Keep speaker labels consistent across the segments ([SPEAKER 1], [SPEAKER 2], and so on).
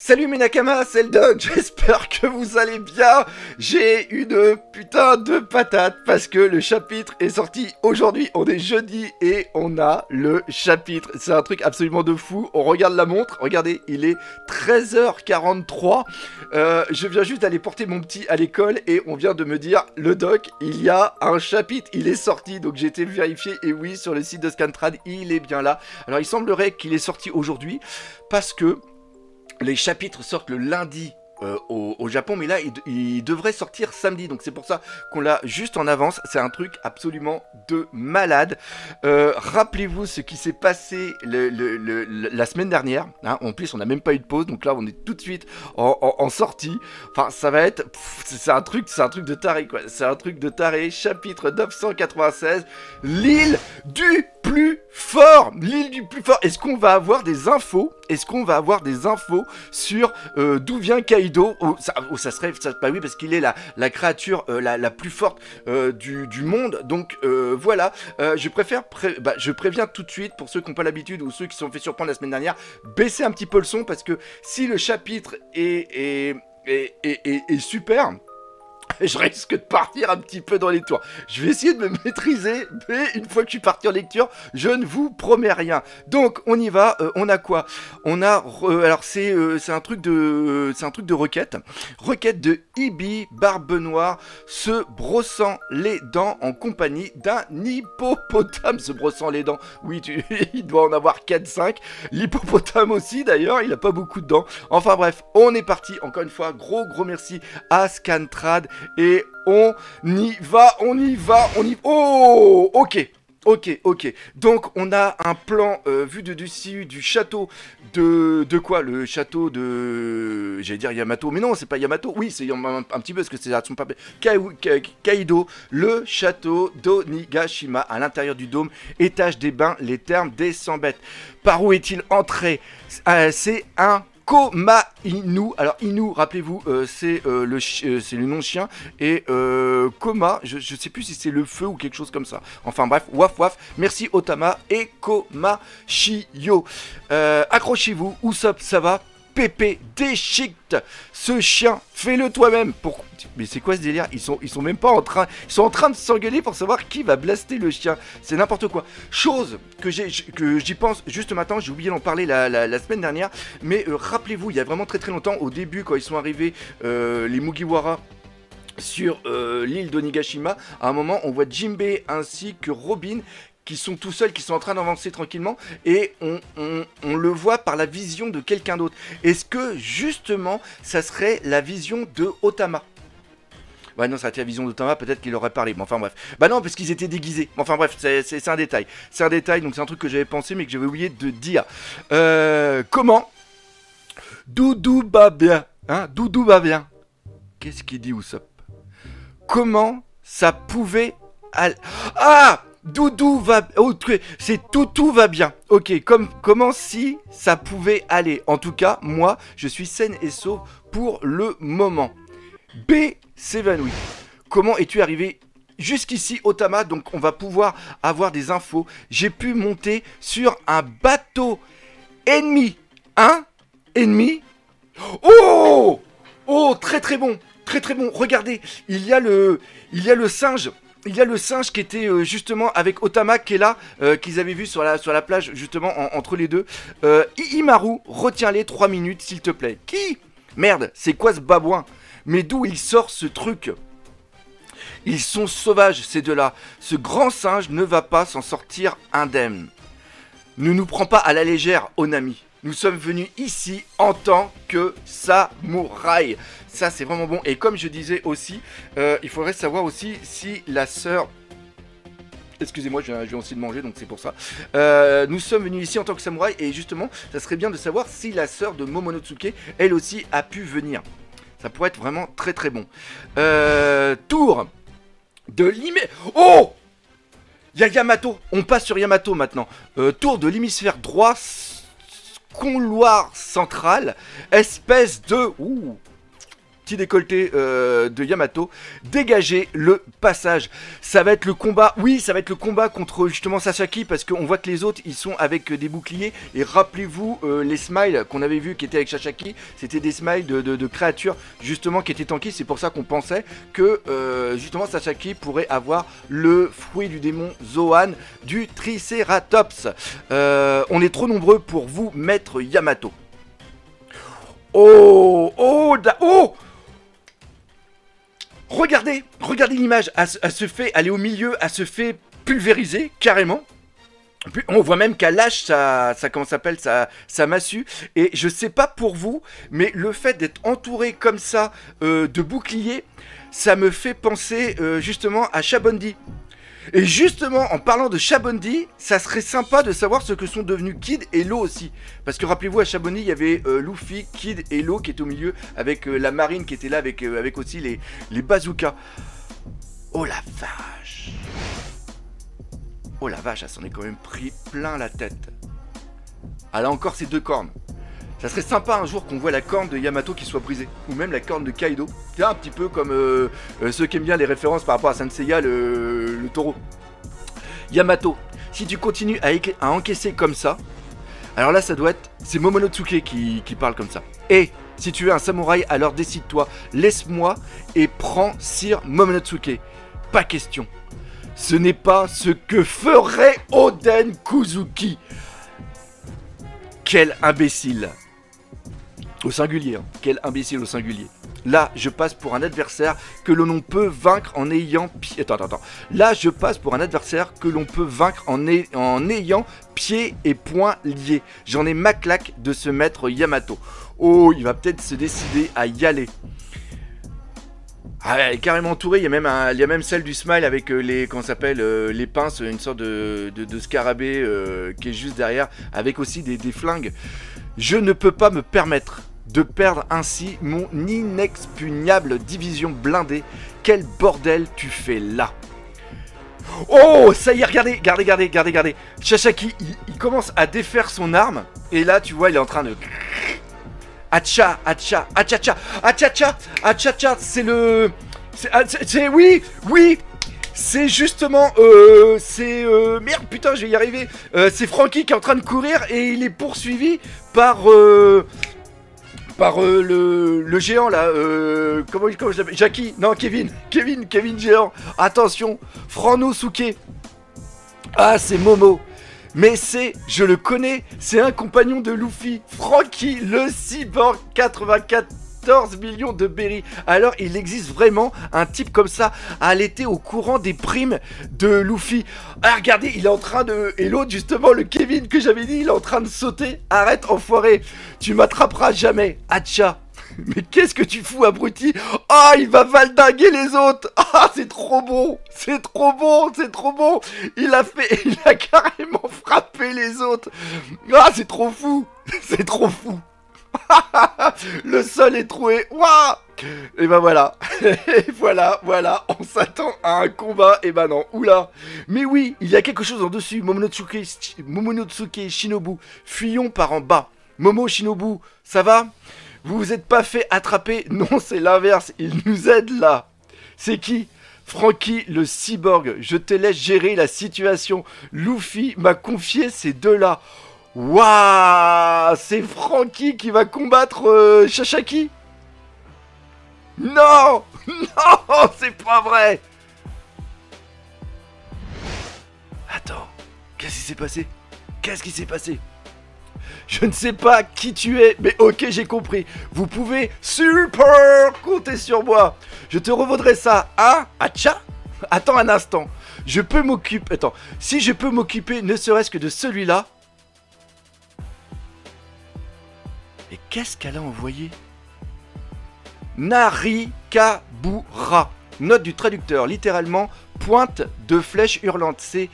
[SPEAKER 1] Salut mes Nakamas, c'est le Doc, j'espère que vous allez bien. J'ai une putain de patate parce que le chapitre est sorti aujourd'hui, on est jeudi et on a le chapitre. C'est un truc absolument de fou, on regarde la montre, regardez, il est 13h43. Je viens juste d'aller porter mon petit à l'école et on vient de me dire, le Doc, il y a un chapitre, il est sorti. Donc j'ai été vérifier et oui, sur le site de Scantrad, il est bien là. Alors il semblerait qu'il est sorti aujourd'hui parce que les chapitres sortent le lundi au Japon, mais là il devrait sortir samedi, donc c'est pour ça qu'on l'a juste en avance. C'est un truc absolument de malade. Rappelez-vous ce qui s'est passé la semaine dernière, hein. En plus on n'a même pas eu de pause, donc là on est tout de suite en sortie. Enfin ça va être, c'est un truc de taré quoi, c'est un truc de taré. Chapitre 996, l'île du plus fort, l'île du plus fort. Est-ce qu'on va avoir des infos? Est-ce qu'on va avoir des infos sur d'où vient Kaido? Ça serait, bah oui, parce qu'il est la créature la plus forte du monde. Donc voilà, je préviens tout de suite pour ceux qui n'ont pas l'habitude ou ceux qui se sont fait surprendre la semaine dernière, baissez un petit peu le son parce que si le chapitre est super, je risque de partir un petit peu dans les tours. Je vais essayer de me maîtriser, mais une fois que je suis parti en lecture, je ne vous promets rien. Donc on y va. On a quoi? On a alors c'est un truc de requête. Requête de Ibi, Barbe Noire, se brossant les dents en compagnie d'un hippopotame. Se brossant les dents. Oui, il doit en avoir 4-5. L'hippopotame aussi d'ailleurs, il a pas beaucoup de dents. Enfin bref, on est parti. Encore une fois, gros merci à Scantrad. Et on y va. Oh, ok. Donc, on a un plan vu de dessus du château de quoi? Le château de... J'allais dire Yamato, mais non, c'est pas Yamato. Oui, c'est un petit peu, parce que c'est son papier. Kaido, le château d'Onigashima, à l'intérieur du dôme, étage des bains, les termes des 100 bêtes. Par où est-il entré? C'est un Koma Inu. Alors Inu, rappelez-vous, c'est le nom de chien. Et Koma, je sais plus si c'est le feu ou quelque chose comme ça. Enfin bref, waf. Merci Otama et Koma Shiyo. Accrochez-vous, Usopp, ça va. Pépé déchiquette ce chien, fais-le toi-même. Mais c'est quoi ce délire? Ils sont même pas en train. Ils sont en train de s'engueuler pour savoir qui va blaster le chien. C'est n'importe quoi. Chose que j'y pense juste maintenant. J'ai oublié d'en parler la semaine dernière. Mais rappelez-vous, il y a vraiment très longtemps, au début, quand ils sont arrivés, les Mugiwara sur l'île d'Onigashima, à un moment, on voit Jinbei ainsi que Robin qui sont tout seuls, qui sont en train d'avancer tranquillement, et on le voit par la vision de quelqu'un d'autre. Est-ce que, justement, ça serait la vision de Otama? Ouais, non, ça a été la vision d'Otama, peut-être qu'il aurait parlé, mais enfin bref. Bah non, parce qu'ils étaient déguisés. Enfin bref, c'est un détail. C'est un détail, donc c'est un truc que j'avais pensé, mais que j'avais oublié de dire. Comment Doudou va bien. Hein, Doudou va bien. Qu'est-ce qu'il dit, Usopp? Comment ça pouvait... Ah, Doudou va... Ok, c'est Toutou va bien. Ok, comment si ça pouvait aller? En tout cas, moi, je suis saine et sauve pour le moment. B s'évanouit. Comment es-tu arrivé jusqu'ici, Otama? Donc, on va pouvoir avoir des infos. J'ai pu monter sur un bateau ennemi. Hein? Ennemi? Oh! Oh, très bon. Très bon. Regardez, il y a le singe. Il y a le singe qui était justement avec Otama qui est là, qu'ils avaient vu sur la plage justement entre les deux. Imaru, retiens-les 3 minutes s'il te plaît. Qui? Merde, c'est quoi ce babouin? Mais d'où il sort ce truc? Ils sont sauvages ces deux-là. Ce grand singe ne va pas s'en sortir indemne. Ne nous prends pas à la légère, Onami. Nous sommes venus ici en tant que samouraï. Ça, c'est vraiment bon. Et comme je disais aussi, il faudrait savoir aussi si la sœur... Excusez-moi, je viens aussi de manger, donc c'est pour ça. Nous sommes venus ici en tant que samouraï. Et justement, ça serait bien de savoir si la sœur de Momonosuke, elle aussi, a pu venir. Ça pourrait être vraiment très bon. Tour de Oh! Il y a Yamato. On passe sur Yamato maintenant. Tour de l'hémisphère droit... couloir central, espèce de... Ouh. petit décolleté de Yamato, dégagez le passage. Ça va être le combat, oui, ça va être le combat contre justement Sasaki, parce qu'on voit que les autres, ils sont avec des boucliers. Et rappelez-vous, les smiles qu'on avait vu qui étaient avec Sasaki, c'était des smiles de créatures justement qui étaient tankées. C'est pour ça qu'on pensait que justement Sasaki pourrait avoir le fruit du démon Zoan du Triceratops. On est trop nombreux pour vous mettre Yamato. Oh. Regardez l'image. Elle se fait aller au milieu, elle se fait pulvériser carrément. Puis on voit même qu'elle lâche sa comment s'appelle sa massue. Et je sais pas pour vous, mais le fait d'être entouré comme ça de boucliers, ça me fait penser justement à Shabondi. Et justement, en parlant de Shabondi, ça serait sympa de savoir ce que sont devenus Kid et Law aussi. Parce que rappelez-vous, à Shabondi, il y avait Luffy, Kid et Law qui étaient au milieu, avec la marine qui était là, avec aussi les bazookas. Oh la vache! Oh la vache, elle s'en est quand même pris plein la tête. Elle a encore ses deux cornes. Ça serait sympa un jour qu'on voit la corne de Yamato qui soit brisée. Ou même la corne de Kaido. C'est un petit peu comme ceux qui aiment bien les références par rapport à Saint Seiya, le taureau. Yamato, si tu continues à encaisser comme ça, alors là ça doit être... C'est Momonotsuke qui parle comme ça. Et si tu es un samouraï, alors décide-toi, laisse-moi et prends Sir Momonotsuke. Pas question. Ce n'est pas ce que ferait Oden Kuzuki. Quel imbécile. Au singulier, hein. Quel imbécile au singulier. Là, je passe pour un adversaire que l'on peut vaincre en ayant... Attends. Là, je passe pour un adversaire que l'on peut vaincre en ayant pieds et poings liés. J'en ai ma claque de ce maître Yamato. Oh, il va peut-être se décider à y aller. Ah, elle est carrément entourée. Il y a même celle du smile avec les... Comment ça s'appelle les pinces, une sorte de scarabée qui est juste derrière. Avec aussi des flingues. Je ne peux pas me permettre de perdre ainsi mon inexpugnable division blindée. Quel bordel tu fais là? Oh, ça y est, regardez. Sasaki, il commence à défaire son arme. Et là, tu vois, il est en train de... Acha, c'est le... Oui, c'est justement... Merde, putain, je vais y arriver. C'est Franky qui est en train de courir et il est poursuivi par... le géant là, comment je l'appelle? Jackie, non, Kevin géant. Attention, Franosuke. Ah, c'est Momo. Mais je le connais, c'est un compagnon de Luffy, Franky, le cyborg 94 millions de berry. Alors, il existe vraiment un type comme ça à l'été au courant des primes de Luffy. Ah, regardez, il est en train de... Et l'autre, justement, le Kevin que j'avais dit, il est en train de sauter. Arrête, enfoiré, tu m'attraperas jamais. Hacha. Mais qu'est-ce que tu fous, abruti? Ah, il va valdinguer les autres. Ah, c'est trop bon. Il a carrément frappé les autres. Ah, c'est trop fou. Le sol est troué. Waouh. Et ben voilà. Et voilà. On s'attend à un combat. Et ben non. Oula. Mais oui, il y a quelque chose en dessus. Momonotsuke Shinobu. Fuyons par en bas. Momo Shinobu, ça va? Vous vous êtes pas fait attraper? Non, c'est l'inverse. Il nous aide là. C'est qui? Franky, le cyborg. Je te laisse gérer la situation. Luffy m'a confié ces deux-là. Waouh! C'est Franky qui va combattre Sasaki? Non! Non! C'est pas vrai! Attends. Qu'est-ce qui s'est passé? Je ne sais pas qui tu es, mais ok, j'ai compris. Vous pouvez super compter sur moi. Je te revaudrai ça, hein? Acha? Attends un instant. Je peux m'occuper... Attends. Si je peux m'occuper ne serait-ce que de celui-là... Et qu'est-ce qu'elle a envoyé? Narikabura. Note du traducteur, littéralement, pointe de flèche hurlante. C'est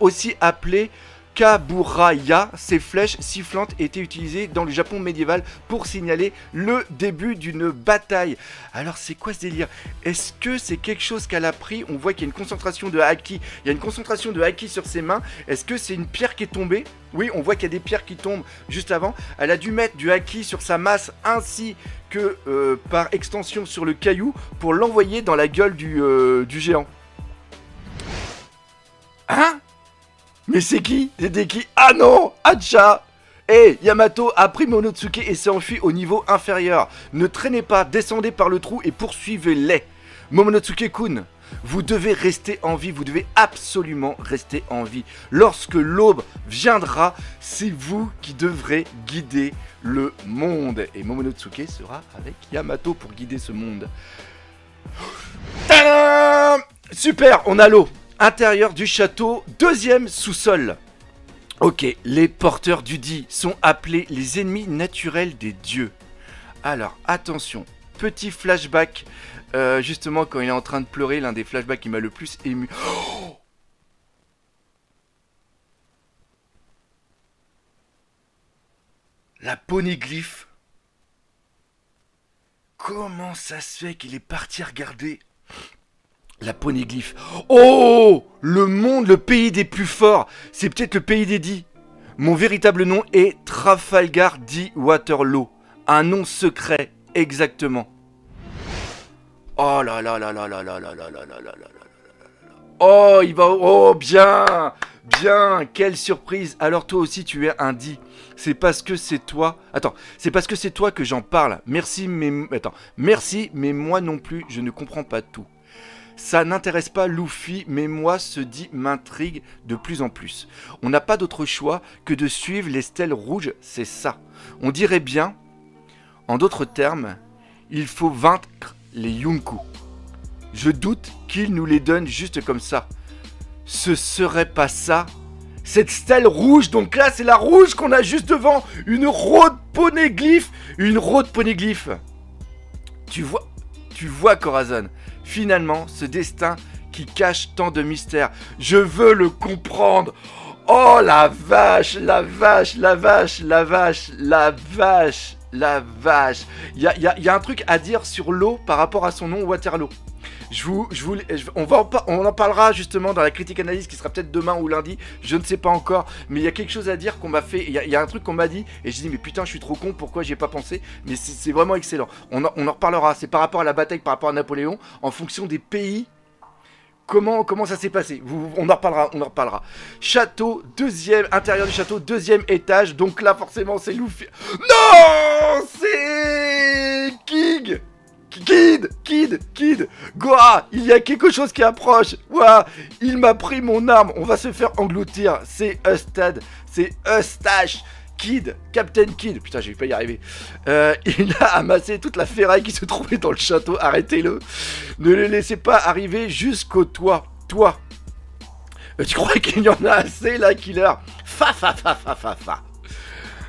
[SPEAKER 1] aussi appelé Kaburaya. Ces flèches sifflantes étaient utilisées dans le Japon médiéval pour signaler le début d'une bataille. Alors c'est quoi ce délire? Est-ce que c'est quelque chose qu'elle a pris? On voit qu'il y a une concentration de haki. Il y a une concentration de haki sur ses mains. Est-ce que c'est une pierre qui est tombée? Oui, on voit qu'il y a des pierres qui tombent juste avant. Elle a dû mettre du haki sur sa masse ainsi que par extension sur le caillou pour l'envoyer dans la gueule du géant. Hein? Mais c'est qui? C'était qui? Ah non! Hacha! Hey, Yamato a pris Momonosuke et s'est enfui au niveau inférieur. Ne traînez pas, descendez par le trou et poursuivez-les. Momonosuke-kun, vous devez rester en vie, vous devez absolument rester en vie. Lorsque l'aube viendra, c'est vous qui devrez guider le monde. Et Momonosuke sera avec Yamato pour guider ce monde. Tadam! Super, on a l'eau. Intérieur du château, deuxième sous-sol. Ok, les porteurs du Di sont appelés les ennemis naturels des dieux. Alors, attention, petit flashback, justement quand il est en train de pleurer, l'un des flashbacks qui m'a le plus ému. Oh, la poneglyphe. Comment ça se fait qu'il est parti regarder la poneglyphe? Oh, le monde, le pays des plus forts. C'est peut-être le pays des Di. Mon véritable nom est Trafalgar Di Waterloo. Un nom secret, exactement. Oh là là là là là là là là là là là là là. Oh, il va... Oh, bien. Bien, quelle surprise. Alors toi aussi tu es un Di. C'est parce que c'est toi... Attends, c'est parce que c'est toi que j'en parle. Merci, mais... Attends, merci, mais moi non plus, je ne comprends pas tout. Ça n'intéresse pas Luffy, mais moi, ce Di m'intrigue de plus en plus. On n'a pas d'autre choix que de suivre les stèles rouges, c'est ça. On dirait bien, en d'autres termes, il faut vaincre les Yonko. Je doute qu'ils nous les donnent juste comme ça. Ce serait pas ça? Cette stèle rouge, donc là, c'est la rouge qu'on a juste devant. Une road poneglyphe. Une road poneglyphe. Tu vois, Corazon. Finalement, ce destin qui cache tant de mystères, je veux le comprendre. Oh la vache, la vache, la vache, la vache, la vache, la vache. Il y a un truc à dire sur l'eau par rapport à son nom Waterloo. On en parlera justement dans la critique analyse qui sera peut-être demain ou lundi, je ne sais pas encore, mais il y a quelque chose à dire qu'on m'a fait, il y a un truc qu'on m'a dit et je dis mais putain je suis trop con, pourquoi j'y ai pas pensé, mais c'est vraiment excellent. On en reparlera, c'est par rapport à la bataille, par rapport à Napoléon, en fonction des pays. Comment ça s'est passé? On en reparlera. Château, intérieur du château, deuxième étage. Donc là, forcément, c'est Luffy. Non, c'est Kid. Goa, il y a quelque chose qui approche. Ouah, il m'a pris mon arme. On va se faire engloutir. C'est Eustache. Kid, Captain Kid, putain j'ai pas y arriver. Il a amassé toute la ferraille qui se trouvait dans le château, arrêtez-le. Ne le laissez pas arriver jusqu'au toit. Tu crois qu'il y en a assez là, killer? Fa.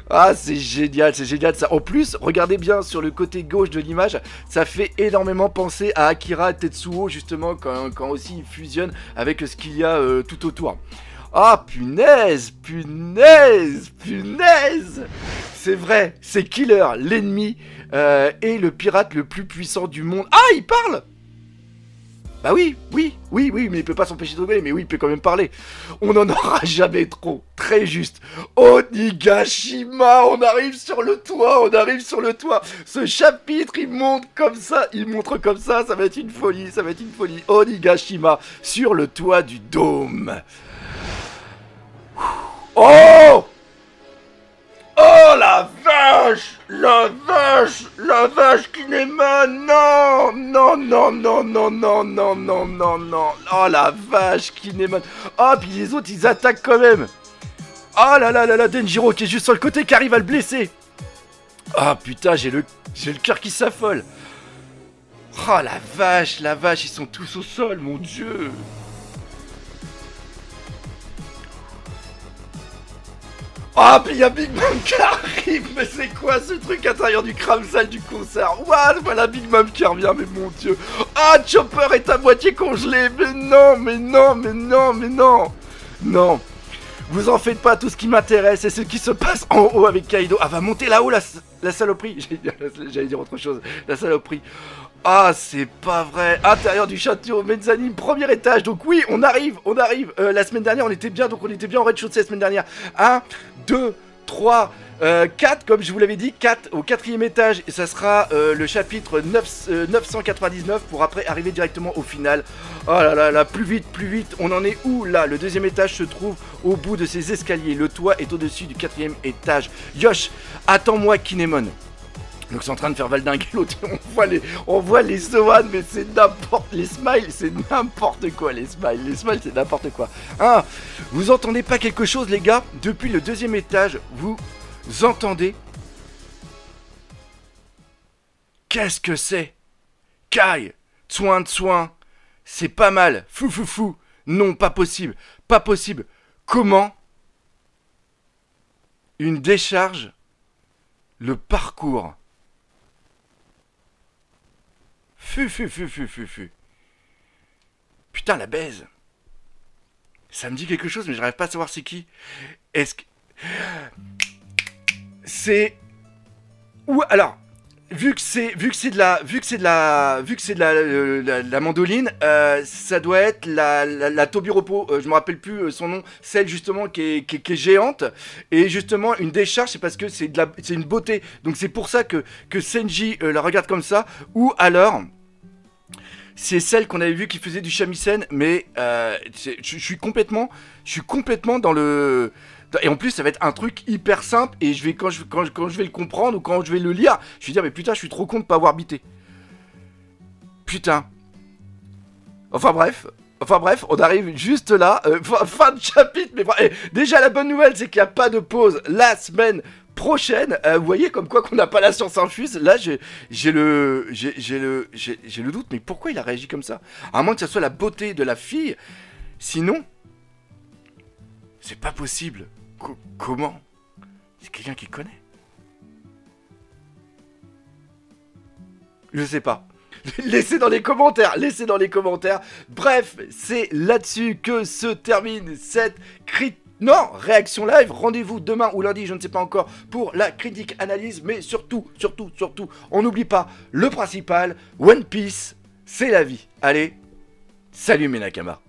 [SPEAKER 1] Ah c'est génial ça. En plus, regardez bien sur le côté gauche de l'image, ça fait énormément penser à Akira Tetsuo justement quand aussi il fusionne avec ce qu'il y a tout autour. Ah, punaise. C'est vrai, c'est Killer, l'ennemi et le pirate le plus puissant du monde. Ah, il parle. Bah oui, mais il peut pas s'empêcher de rigoler, mais oui, il peut quand même parler. On n'en aura jamais trop, très juste. Onigashima, on arrive sur le toit. Ce chapitre, il montre comme ça, ça va être une folie. Onigashima, sur le toit du dôme. Oh! Oh la vache! La vache Kinemon! Non! Oh la vache Kinemon! Oh, puis les autres ils attaquent quand même! Oh là, Denjiro qui est juste sur le côté qui arrive à le blesser! Ah putain, j'ai le cœur qui s'affole! Oh la vache, ils sont tous au sol, mon dieu! Oh, puis il y a Big Mom qui arrive. Mais c'est quoi ce truc à l'intérieur du crâne sale du concert? What? Voilà Big Mom qui revient, mais mon dieu. Ah, Chopper est à moitié congelé. Mais non. Non. Vous en faites pas, tout ce qui m'intéresse, c'est ce qui se passe en haut avec Kaido. Ah, va monter là-haut la saloperie. J'allais dire autre chose, la saloperie. Ah, c'est pas vrai. Intérieur du château Mezzanine, premier étage. Donc oui, on arrive. La semaine dernière, on était bien en rez-de-chaussée la semaine dernière. 1, 2, 3, 4, comme je vous l'avais dit, 4 au 4e étage. Et ça sera le chapitre 999 pour après arriver directement au final. Oh là là là, plus vite. On en est où là? Le 2e étage se trouve au bout de ces escaliers. Le toit est au-dessus du 4e étage. Yosh, attends-moi Kinemon. Donc c'est en train de faire valdinguer l'autre, on voit les Zoan, mais c'est n'importe, les smiles, c'est n'importe quoi, les smiles c'est n'importe quoi. Hein, vous entendez pas quelque chose les gars? Depuis le 2e étage, vous entendez? Qu'est-ce que c'est? Kai, soin, c'est pas mal, fou, non pas possible, comment une décharge le parcours? Putain, la baise. Ça me dit quelque chose, mais j'arrive pas à savoir c'est qui. Est-ce que... C'est... Ou alors... Vu que c'est de la mandoline, ça doit être la Tobiropo, je me rappelle plus son nom, celle justement qui est géante, et justement une décharge, c'est parce que c'est une beauté, donc c'est pour ça que Senji la regarde comme ça, ou alors c'est celle qu'on avait vue qui faisait du shamisen, mais je suis complètement dans le... Et en plus, ça va être un truc hyper simple. Et quand je vais le comprendre ou quand je vais le lire, je vais dire, mais putain, je suis trop con de pas avoir bité. Putain. Enfin bref, on arrive juste là. Fin de chapitre. Mais déjà, la bonne nouvelle, c'est qu'il n'y a pas de pause la semaine prochaine. Vous voyez, comme quoi qu'on n'a pas la science infuse. Là, j'ai le doute. Mais pourquoi il a réagi comme ça? À moins que ça soit la beauté de la fille. Sinon, c'est pas possible. Comment? C'est quelqu'un qui connaît? Je sais pas. Laissez dans les commentaires. Bref, c'est là-dessus que se termine cette réaction live. Rendez-vous demain ou lundi, je ne sais pas encore, pour la critique analyse. Mais surtout, on n'oublie pas le principal. One Piece, c'est la vie. Allez, salut mes Nakamas.